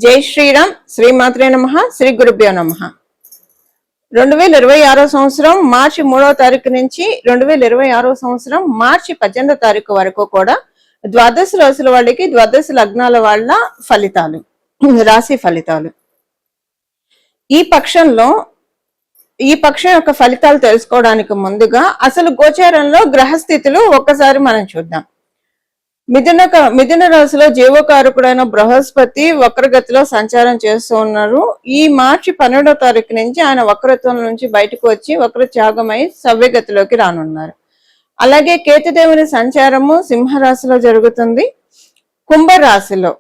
జై శ్రీరామ్. శ్రీమాత్రే నమః. శ్రీ గురుభ్యో నమః. 2026 సంవత్సరం మార్చి 3వ తారీఖు నుంచి 2026 సంవత్సరం మార్చి 18వ తారీఖు వరకు కూడా ద్వాదశ రాశుల వాళ్ళకి ద్వాదశ లగ్నాల వాళ్ళ ఫలితాలు, రాశి ఫలితాలు. ఈ పక్షం యొక్క ఫలితాలు తెలుసుకోవడానికి ముందుగా అసలు గోచారంలో గ్రహస్థితులు ఒక్కసారి మనం చూద్దాం. మిథున రాశిలో జీవకారకుడైన బృహస్పతి వక్రగతిలో సంచారం చేస్తూ ఉన్నారు. ఈ మార్చి 12వ తారీఖు నుంచి ఆయన వక్రత్వం నుంచి బయటకు వచ్చి వక్రత్యాగమై సవ్యగతిలోకి రానున్నారు. అలాగే కేతుదేవుని సంచారము సింహరాశిలో జరుగుతుంది. కుంభరాశిలో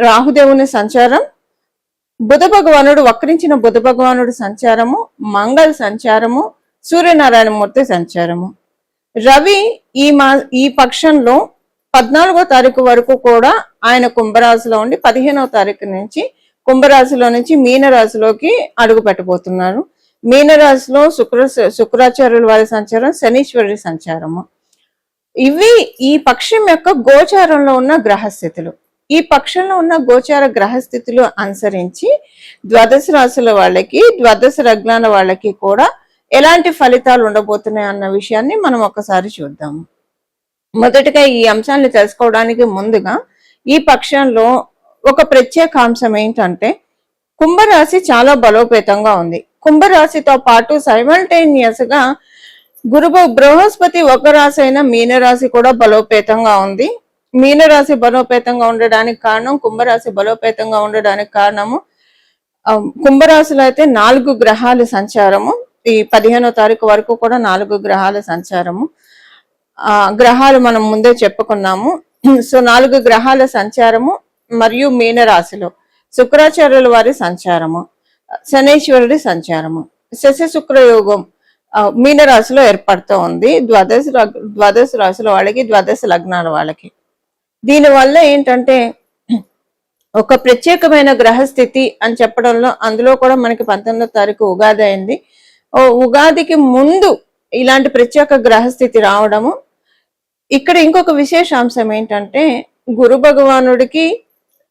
రాహుదేవుని సంచారం, బుధ భగవానుడు వక్రించిన బుధ భగవానుడు సంచారము, మంగళ సంచారము, సూర్యనారాయణ మూర్తి సంచారము. రవి ఈ పక్షంలో 14వ తారీఖు వరకు కూడా ఆయన కుంభరాశిలో ఉండి 15వ తారీఖు నుంచి కుంభరాశిలో నుంచి మీనరాశిలోకి అడుగు పెట్టబోతున్నారు. మీనరాశిలో శుక్రాచార్యుల వారి సంచారం, శనీశ్వరుడి సంచారము. ఇవి ఈ పక్షం యొక్క గోచారంలో ఉన్న గ్రహస్థితులు. ఈ పక్షంలో ఉన్న గోచార గ్రహస్థితులు అనుసరించి ద్వాదశ రాశుల వాళ్ళకి, ద్వాదశ లగ్నాల వాళ్ళకి కూడా ఎలాంటి ఫలితాలు ఉండబోతున్నాయి అన్న విషయాన్ని మనం ఒకసారి చూద్దాము. మొదటిగా ఈ అంశాన్ని తెలుసుకోవడానికి ముందుగా ఈ పక్షంలో ఒక ప్రత్యేక అంశం ఏంటంటే కుంభరాశి చాలా బలోపేతంగా ఉంది. కుంభరాశితో పాటు సైమల్టేనియస్ గా బృహస్పతి ఒక రాశి అయిన మీనరాశి కూడా బలోపేతంగా ఉంది. మీనరాశి బలోపేతంగా ఉండడానికి కారణం, కుంభరాశి బలోపేతంగా ఉండడానికి కారణము కుంభరాశిలో అయితే 4 గ్రహాల సంచారము. ఈ 15వ తారీఖు వరకు కూడా 4 గ్రహాల సంచారము. గ్రహాలు మనం ముందే చెప్పుకున్నాము. సో 4 గ్రహాల సంచారము మరియు మీనరాశిలో శుక్రాచార్యుల వారి సంచారము, శనీశ్వరుడి సంచారము, శశి శుక్రయోగం మీనరాశిలో ఏర్పడుతూ ఉంది. ద్వాదశ రాశుల వాళ్ళకి, ద్వాదశ లగ్నాల వాళ్ళకి. దీనివల్ల ఏంటంటే ఒక ప్రత్యేకమైన గ్రహస్థితి అని చెప్పడంలో, అందులో కూడా మనకి 19వ తారీఖు ఉగాది అయింది. ఉగాదికి ముందు ఇలాంటి ప్రత్యేక గ్రహస్థితి రావడము. ఇక్కడ ఇంకొక విశేషాంశం ఏంటంటే గురు భగవానుడికి,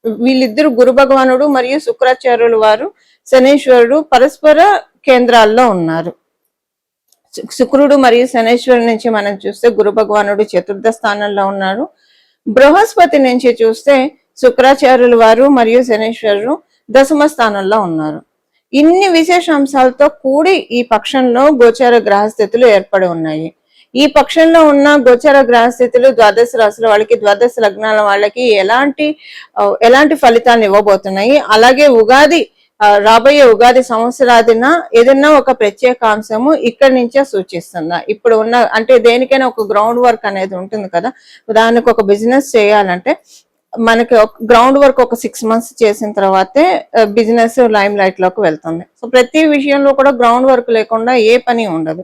వీళ్ళిద్దరు గురు భగవానుడు మరియు శుక్రాచార్యులు వారు, శనీశ్వరుడు పరస్పర కేంద్రాల్లో ఉన్నారు. శుక్రుడు మరియు శనీశ్వరుడు నుంచి మనం చూస్తే గురు భగవానుడు చతుర్థ స్థానంలో ఉన్నారు. బృహస్పతి నుంచి చూస్తే శుక్రాచార్యులు వారు మరియు శనీశ్వరుడు దశమ స్థానంలో ఉన్నారు. ఇన్ని విశేషాంశాలతో కూడి ఈ పక్షంలో గోచార గ్రహస్థితులు ఏర్పడి ఉన్నాయి. ఈ పక్షంలో ఉన్న గోచార గ్రహస్థితులు ద్వాదశ రాశుల వాళ్ళకి, ద్వాదశ లగ్నాల వాళ్ళకి ఎలాంటి ఫలితాన్ని ఇవ్వబోతున్నాయి, అలాగే రాబోయే ఉగాది సంవత్సరాదిన ఏదన్నా ఒక ప్రత్యేక అంశము ఇక్కడి నుంచే సూచిస్తుందా. ఇప్పుడు ఉన్న అంటే దేనికైనా ఒక గ్రౌండ్ వర్క్ అనేది ఉంటుంది కదా. దానికి ఒక బిజినెస్ చేయాలంటే మనకి గ్రౌండ్ వర్క్ ఒక 6 months చేసిన తర్వాతే బిజినెస్ లైమ్ లైట్ లోకి వెళ్తుంది. సో ప్రతి విషయంలో కూడా గ్రౌండ్ వర్క్ లేకుండా ఏ పని ఉండదు.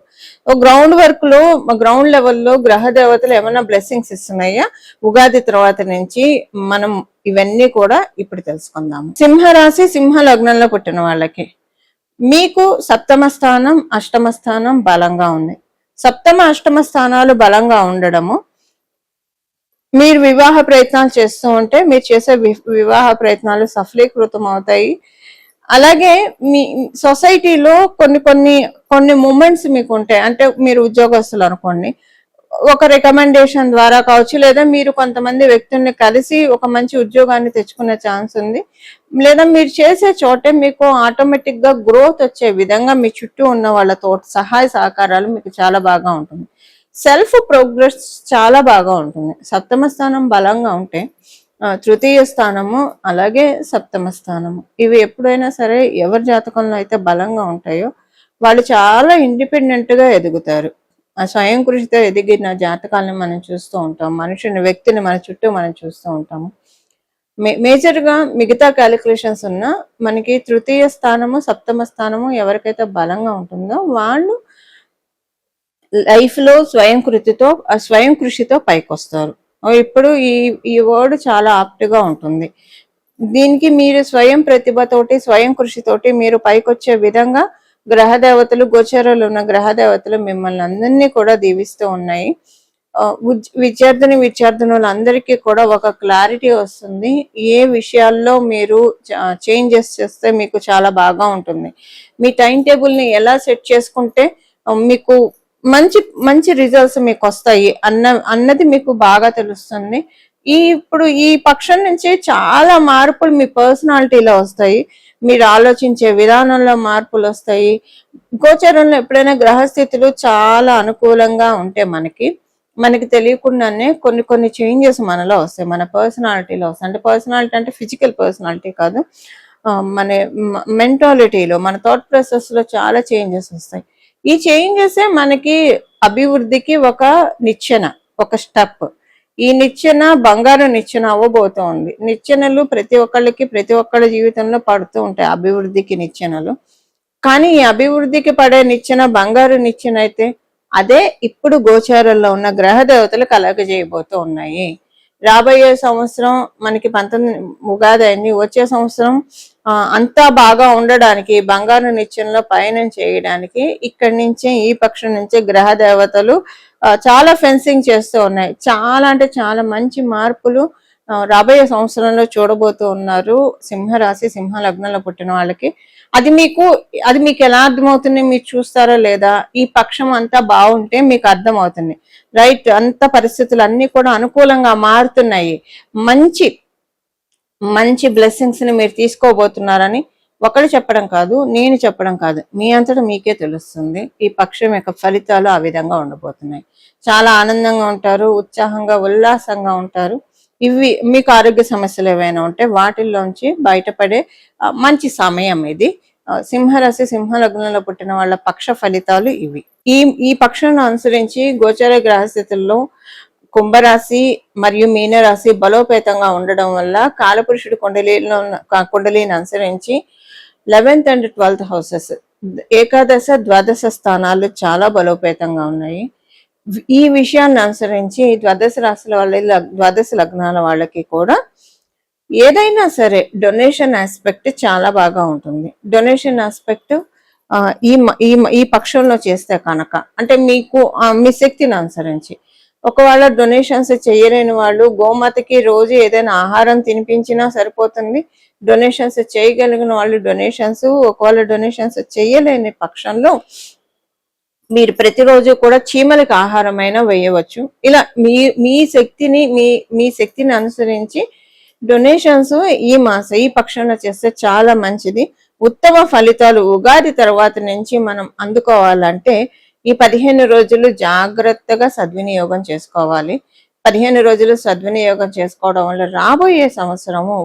గ్రౌండ్ వర్క్ లో, గ్రౌండ్ లెవెల్లో గ్రహ దేవతలు ఏమైనా బ్లెస్సింగ్స్ ఇస్తున్నాయా ఉగాది తర్వాత నుంచి, మనం ఇవన్నీ కూడా ఇప్పుడు తెలుసుకుందాము. సింహరాశి, సింహ లగ్నంలో పుట్టిన వాళ్ళకి మీకు 7వ స్థానం, 8వ స్థానం బలంగా ఉంది. 7మ, 8మ స్థానాలు బలంగా ఉండడము, మీరు వివాహ ప్రయత్నాలు చేస్తూ ఉంటే మీరు చేసే వివాహ ప్రయత్నాలు సఫలీకృతం అవుతాయి. అలాగే మీ సొసైటీలో కొన్ని మూమెంట్స్ మీకు ఉంటాయి. అంటే మీరు ఉద్యోగస్తులు అనుకోండి, ఒక రికమెండేషన్ ద్వారా కావచ్చు, లేదా మీరు కొంతమంది వ్యక్తుల్ని కలిసి ఒక మంచి ఉద్యోగాన్ని తెచ్చుకునే ఛాన్స్ ఉంది. లేదా మీరు చేసే చోటే మీకు ఆటోమేటిక్ గా గ్రోత్ వచ్చే విధంగా మీ చుట్టూ ఉన్న వాళ్ళతో సహాయ సహకారాలు మీకు చాలా బాగా ఉంటుంది. సెల్ఫ్ ప్రోగ్రెస్ చాలా బాగా ఉంటుంది. 7మ స్థానం బలంగా ఉంటే తృతీయ స్థానము అలాగే 7మ స్థానము, ఇవి ఎప్పుడైనా సరే ఎవరి జాతకంలో అయితే బలంగా ఉంటాయో వాళ్ళు చాలా ఇండిపెండెంట్ గా ఎదుగుతారు. ఆ స్వయం కృషితో ఎదిగిన జాతకాలను మనం చూస్తూ ఉంటాం. వ్యక్తిని మన చుట్టూ మనం చూస్తూ ఉంటాము. మేజర్ గా మిగతా క్యాలిక్యులేషన్స్ ఉన్న మనకి తృతీయ స్థానము, 7మ స్థానము ఎవరికైతే బలంగా ఉంటుందో వాళ్ళు లైఫ్ లో స్వయం కృషితో పైకొస్తారు. ఇప్పుడు ఈ వర్డ్ చాలా ఆప్ట్ గా ఉంటుంది. దీనికి మీరు స్వయం ప్రతిభతోటి, స్వయం కృషితోటి మీరు పైకొచ్చే విధంగా గ్రహ దేవతలు, గోచరాలు ఉన్న గ్రహ దేవతలు మిమ్మల్ని అందరినీ కూడా దీవిస్తూ ఉన్నాయి. విద్యార్థులందరికీ కూడా ఒక క్లారిటీ వస్తుంది. ఏ విషయాల్లో మీరు చేంజెస్ చేస్తే మీకు చాలా బాగా ఉంటుంది, మీ టైం టేబుల్ని ఎలా సెట్ చేసుకుంటే మీకు మంచి మంచి రిజల్ట్స్ మీకు వస్తాయి అన్నది మీకు బాగా తెలుస్తుంది. ఇప్పుడు ఈ పక్షం నుంచి చాలా మార్పులు మీ పర్సనాలిటీలో వస్తాయి, మీరు ఆలోచించే విధానంలో మార్పులు వస్తాయి. గోచరంలో ఎప్పుడైనా గ్రహస్థితులు చాలా అనుకూలంగా ఉంటే మనకి తెలియకుండానే కొన్ని చేంజెస్ మనలో వస్తాయి, మన పర్సనాలిటీలో వస్తాయి. అంటే పర్సనాలిటీ అంటే ఫిజికల్ పర్సనాలిటీ కాదు, మన మెంటాలిటీలో, మన థాట్ ప్రాసెస్ లో చాలా చేంజెస్ వస్తాయి. ఈ చేంజెస్ మనకి అభివృద్ధికి ఒక నిచ్చెన, ఒక స్టెప్. ఈ నిచ్చెన బంగారు నిచ్చెన అవ్వబోతోంది. నిచ్చెనలు ప్రతి ఒక్కళ్ళ జీవితంలో పడుతూ ఉంటాయి, అభివృద్ధికి నిచ్చెనలు. కానీ ఈ అభివృద్ధికి పడే నిచ్చెన బంగారు నిచ్చెన అయితే అదే ఇప్పుడు గోచారంలో ఉన్న గ్రహ దేవతలు కలగజేయబోతూ ఉన్నాయి. రాబోయే సంవత్సరం మనకి 19 ఉగాది అయింది, వచ్చే సంవత్సరం అంతా బాగా ఉండడానికి, బంగారు నిత్యంలో పయనం చేయడానికి ఇక్కడి నుంచే, ఈ పక్షం నుంచే గ్రహ దేవతలు చాలా ఫెన్సింగ్ చేస్తూ ఉన్నాయి. చాలా అంటే చాలా మంచి మార్పులు రాబోయే సంవత్సరంలో చూడబోతూ ఉన్నారు సింహరాశి, సింహ లగ్నంలో పుట్టిన వాళ్ళకి. అది మీకు ఎలా అర్థమవుతుంది, మీరు చూస్తారో లేదా, ఈ పక్షం అంతా బాగుంటే మీకు అర్థమవుతుంది. రైట్, అంత పరిస్థితులు అన్ని కూడా అనుకూలంగా మారుతున్నాయి, మంచి మంచి బ్లెస్సింగ్స్ ని మీరు తీసుకోబోతున్నారని ఒకరు చెప్పడం కాదు, నేను చెప్పడం కాదు, మీ అంతటా మీకే తెలుస్తుంది. ఈ పక్షం యొక్క ఫలితాలు ఆ విధంగా ఉండబోతున్నాయి. చాలా ఆనందంగా ఉంటారు, ఉత్సాహంగా ఉల్లాసంగా ఉంటారు. ఇవి మీకు ఆరోగ్య సమస్యలు ఏవైనా ఉంటే వాటిల్లోంచి బయటపడే మంచి సమయం ఇది. సింహరాశి, సింహ లగ్నంలో పుట్టిన వాళ్ళ పక్ష ఫలితాలు ఇవి. ఈ పక్షాలను అనుసరించి గోచర గ్రహస్థితుల్లో కుంభరాశి మరియు మీనరాశి బలోపేతంగా ఉండడం వల్ల కాలపురుషుడు కుండలిని అనుసరించి 11th and 12th హౌసెస్, ఏకాదశ ద్వాదశ స్థానాలు చాలా బలోపేతంగా ఉన్నాయి. ఈ విషయాన్ని అనుసరించి ద్వాదశ రాశుల వాళ్ళ, ద్వాదశ లగ్నాల వాళ్ళకి కూడా ఏదైనా సరే డొనేషన్ ఆస్పెక్ట్ చాలా బాగా ఉంటుంది. డొనేషన్ ఆస్పెక్ట్ ఈ పక్షంలో చేస్తే కనుక, అంటే మీకు మీ శక్తిని అనుసరించి, ఒకవేళ డొనేషన్స్ చేయలేని వాళ్ళు గోమాతకి రోజు ఏదైనా ఆహారం తినిపించినా సరిపోతుంది. డొనేషన్స్ చేయగలిగిన వాళ్ళు డొనేషన్స్, ఒకవేళ డొనేషన్స్ చేయలేని పక్షంలో మీరు ప్రతిరోజు కూడా చీమలకు ఆహారమైనా వేయవచ్చు. ఇలా మీ శక్తిని అనుసరించి డొనేషన్స్ ఈ పక్షంలో చేస్తే చాలా మంచిది. ఉత్తమ ఫలితాలు ఉగాది తర్వాత నుంచి మనం అందుకోవాలంటే ఈ 15 రోజులు జాగ్రత్తగా సద్వినియోగం చేసుకోవాలి. 15 రోజులు సద్వినియోగం చేసుకోవడం వల్ల రాబోయే సంవత్సరము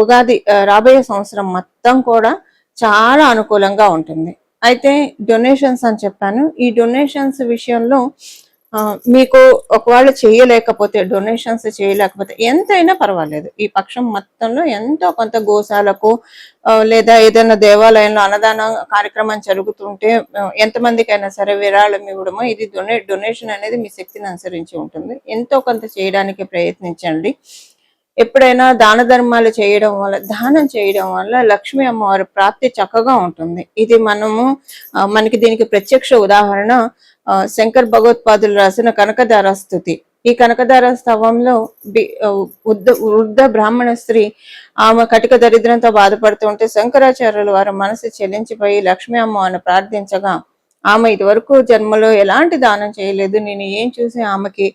ఉగాది రాబోయే సంవత్సరం మొత్తం కూడా చాలా అనుకూలంగా ఉంటుంది. అయితే డొనేషన్స్ అని చెప్పాను, ఈ డొనేషన్స్ విషయంలో మీకు ఒకవేళ డొనేషన్స్ చేయలేకపోతే ఎంతైనా పర్వాలేదు, ఈ పక్షం మొత్తంలో ఎంతో కొంత గోశాలకు లేదా ఏదైనా దేవాలయంలో అన్నదాన కార్యక్రమం జరుగుతుంటే ఎంతమందికైనా సరే విరాళం ఇవ్వడమో, ఇది డొనేషన్ అనేది మీ శక్తిని అనుసరించి ఉంటుంది. ఎంతో కొంత చేయడానికి ప్రయత్నించండి. ఎప్పుడైనా దానం చేయడం వల్ల లక్ష్మీ అమ్మవారి ప్రాప్తి చక్కగా ఉంటుంది. ఇది మనకి దీనికి ప్రత్యక్ష ఉదాహరణ శంకర్ భగవత్పాదులు రాసిన కనకదార స్తుతి. ఈ కనకదార స్తవంలో వృద్ధ బ్రాహ్మణ స్త్రీ ఆమె కటిక దరిద్రంతో బాధపడుతుంటే శంకరాచార్యులు వారి మనసు చెల్లించిపోయి లక్ష్మీ అమ్మవారిని ప్రార్థించగా, ఆమె ఇదివరకు జన్మలో ఎలాంటి దానం చేయలేదు, నేను ఏం చూసి ఆమెకి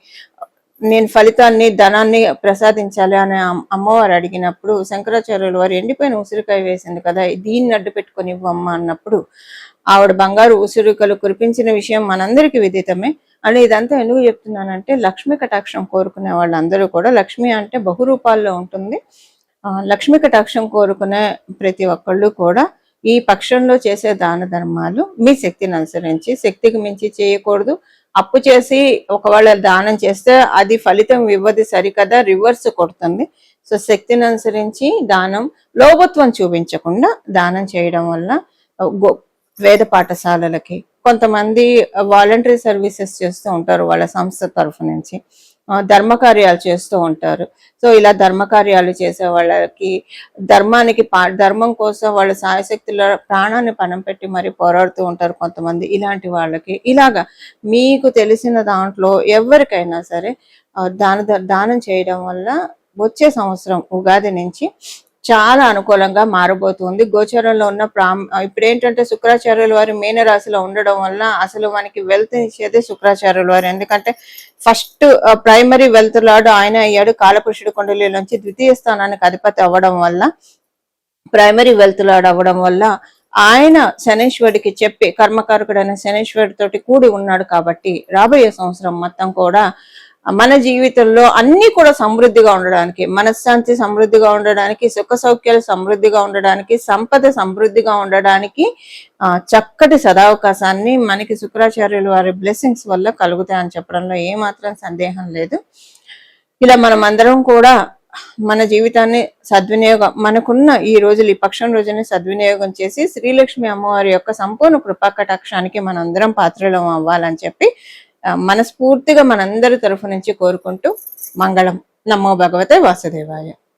నేను ఫలితాన్ని, ధనాన్ని ప్రసాదించాలి అని అమ్మవారు అడిగినప్పుడు శంకరాచార్యులు వారు ఎండిపోయిన ఉసిరికాయ వేసింది కదా, దీన్ని అడ్డు పెట్టుకొని ఇవ్వమ్మ అన్నప్పుడు ఆవిడ బంగారు ఉసిరికలు కురిపించిన విషయం మనందరికీ విదితమే. అని ఇదంతా ఎందుకు చెప్తున్నానంటే, లక్ష్మీ కటాక్షం కోరుకునే వాళ్ళందరూ కూడా, లక్ష్మి అంటే బహురూపాల్లో ఉంటుంది, లక్ష్మీ కటాక్షం కోరుకునే ప్రతి ఒక్కళ్ళు కూడా ఈ పక్షంలో చేసే దాన ధర్మాలు మీ శక్తిని అనుసరించి, శక్తికి మించి చేయకూడదు. అప్పు చేసి ఒకవేళ దానం చేస్తే అది ఫలితం ఇవ్వదు సరికదా, రివర్స్ కొడుతుంది. సో శక్తిని అనుసరించి దానం, లోభత్వం చూపించకుండా దానం చేయడం వల్ల వేద పాఠశాలలకి, కొంతమంది వాలంటరీ సర్వీసెస్ చేస్తూ ఉంటారు వాళ్ళ సంస్థ తరఫు నుంచి, ధర్మకార్యాలు చేస్తూ ఉంటారు. సో ఇలా ధర్మకార్యాలు చేసే వాళ్ళకి, ధర్మం కోసం వాళ్ళ సాయశక్తుల ప్రాణాన్ని పణం పెట్టి మరి పోరాడుతూ ఉంటారు కొంతమంది. ఇలాంటి వాళ్ళకి ఇలాగా మీకు తెలిసిన దాంట్లో ఎవరికైనా సరే దానం చేయడం వల్ల వచ్చే సంవత్సరం ఉగాది నుంచి చాలా అనుకూలంగా మారబోతుంది. గోచరంలో ఉన్న ఇప్పుడు ఏంటంటే శుక్రాచార్యుల వారి మీనరాశిలో ఉండడం వల్ల అసలు మనకి వెల్త్ ఇచ్చేది శుక్రాచార్యుల వారు. ఎందుకంటే ఫస్ట్ ప్రైమరీ వెల్త్ లార్డ్ ఆయన అయ్యాడు. కాలపురుషుడు కుండలి నుంచి ద్వితీయ స్థానానికి అధిపతి అవ్వడం వల్ల, ప్రైమరీ వెల్త్ లార్డ్ అవ్వడం వల్ల ఆయన శనేశ్వరుడికి చెప్పి, కర్మకారకుడైన శనేశ్వరుడితోటి కూడి ఉన్నాడు. కాబట్టి రాబోయే సంవత్సరం మొత్తం కూడా మన జీవితంలో అన్ని కూడా సమృద్ధిగా ఉండడానికి, మనశ్శాంతి సమృద్ధిగా ఉండడానికి, సుఖ సౌఖ్యాలు సమృద్ధిగా ఉండడానికి, సంపద సమృద్ధిగా ఉండడానికి చక్కటి సదావకాశాన్ని మనకి శుక్రాచార్యుల వారి బ్లెస్సింగ్స్ వల్ల కలుగుతాయని చెప్పడంలో ఏమాత్రం సందేహం లేదు. ఇలా మనం అందరం కూడా మన జీవితాన్ని సద్వినియోగం, మనకున్న ఈ రోజులు, ఈ పక్షం రోజుని సద్వినియోగం చేసి శ్రీలక్ష్మి అమ్మవారి యొక్క సంపూర్ణ కృపా కటాక్షానికి మనందరం పాత్రలం అవ్వాలని చెప్పి మనస్ఫూర్తిగా మనందరి తరఫు నుంచి కోరుకుంటూ మంగళం. నమో భగవతే వాసుదేవాయ.